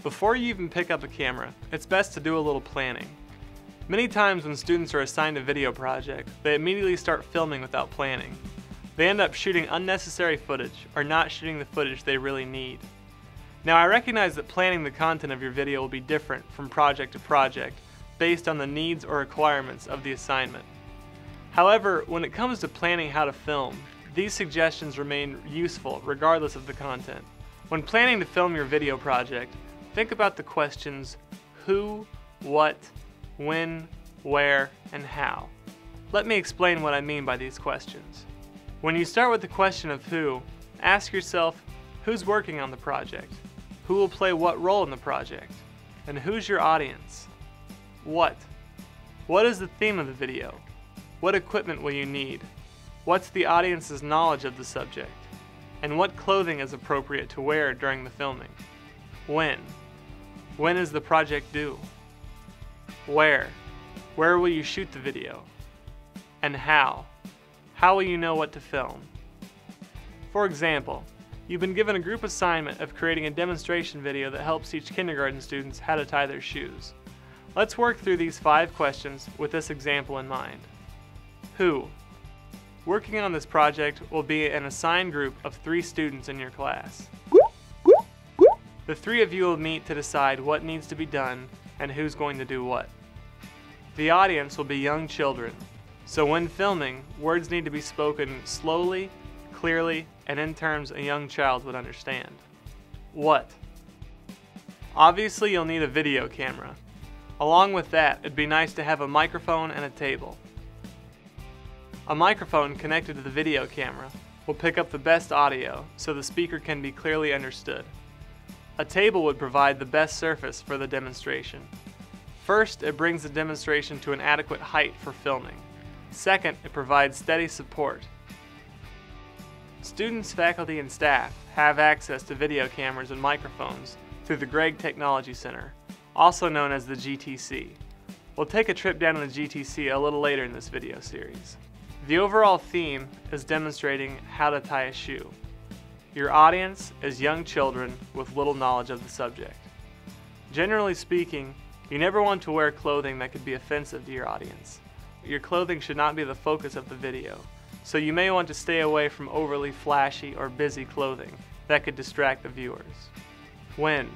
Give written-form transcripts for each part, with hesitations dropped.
Before you even pick up a camera, it's best to do a little planning. Many times when students are assigned a video project, they immediately start filming without planning. They end up shooting unnecessary footage or not shooting the footage they really need. Now, I recognize that planning the content of your video will be different from project to project based on the needs or requirements of the assignment. However, when it comes to planning how to film, these suggestions remain useful regardless of the content. When planning to film your video project, think about the questions who, what, when, where, and how. Let me explain what I mean by these questions. When you start with the question of who, ask yourself who's working on the project, who will play what role in the project, and who's your audience. What? What is the theme of the video? What equipment will you need? What's the audience's knowledge of the subject? And what clothing is appropriate to wear during the filming? When? When is the project due? Where? Where will you shoot the video? And how? How will you know what to film? For example, you've been given a group assignment of creating a demonstration video that helps teach kindergarten students how to tie their shoes. Let's work through these 5 questions with this example in mind. Who? Working on this project will be an assigned group of 3 students in your class. The 3 of you will meet to decide what needs to be done and who's going to do what. The audience will be young children, so when filming, words need to be spoken slowly, clearly, and in terms a young child would understand. What? Obviously, you'll need a video camera. Along with that, it'd be nice to have a microphone and a table. A microphone connected to the video camera will pick up the best audio so the speaker can be clearly understood. A table would provide the best surface for the demonstration. First, it brings the demonstration to an adequate height for filming. Second, it provides steady support. Students, faculty, and staff have access to video cameras and microphones through the Gregg Technology Center, also known as the GTC. We'll take a trip down to the GTC a little later in this video series. The overall theme is demonstrating how to tie a shoe. Your audience is young children with little knowledge of the subject. Generally speaking, you never want to wear clothing that could be offensive to your audience. Your clothing should not be the focus of the video, so you may want to stay away from overly flashy or busy clothing that could distract the viewers. When?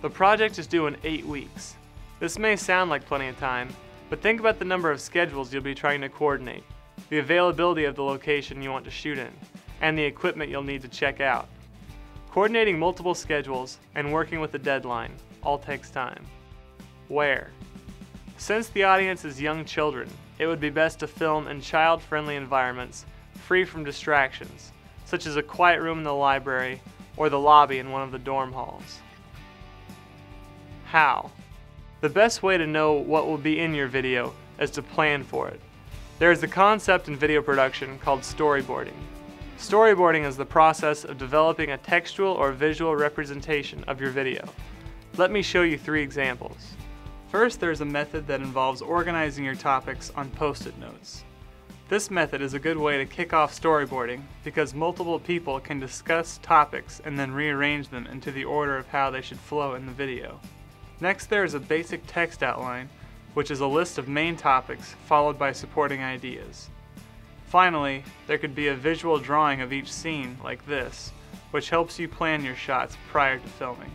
The project is due in 8 weeks. This may sound like plenty of time, but think about the number of schedules you'll be trying to coordinate, the availability of the location you want to shoot in, and the equipment you'll need to check out. Coordinating multiple schedules and working with a deadline all takes time. Where? Since the audience is young children, it would be best to film in child-friendly environments free from distractions, such as a quiet room in the library or the lobby in one of the dorm halls. How? The best way to know what will be in your video is to plan for it. There is a concept in video production called storyboarding. Storyboarding is the process of developing a textual or visual representation of your video. Let me show you 3 examples. First, there's a method that involves organizing your topics on Post-it notes. This method is a good way to kick off storyboarding because multiple people can discuss topics and then rearrange them into the order of how they should flow in the video. Next, there is a basic text outline, which is a list of main topics followed by supporting ideas. Finally, there could be a visual drawing of each scene like this, which helps you plan your shots prior to filming.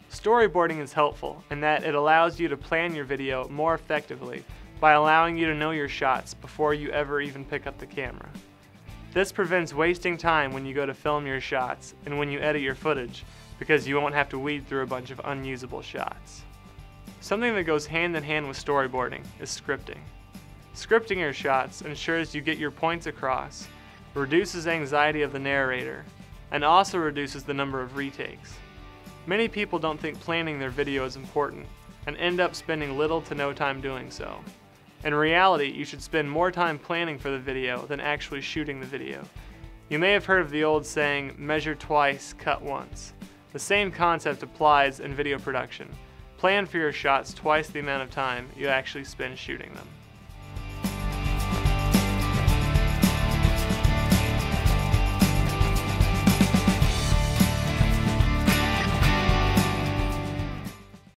Storyboarding is helpful in that it allows you to plan your video more effectively by allowing you to know your shots before you ever even pick up the camera. This prevents wasting time when you go to film your shots and when you edit your footage because you won't have to weed through a bunch of unusable shots. Something that goes hand in hand with storyboarding is scripting. Scripting your shots ensures you get your points across, reduces anxiety of the narrator, and also reduces the number of retakes. Many people don't think planning their video is important and end up spending little to no time doing so. In reality, you should spend more time planning for the video than actually shooting the video. You may have heard of the old saying, measure twice, cut once. The same concept applies in video production. Plan for your shots twice the amount of time you actually spend shooting them.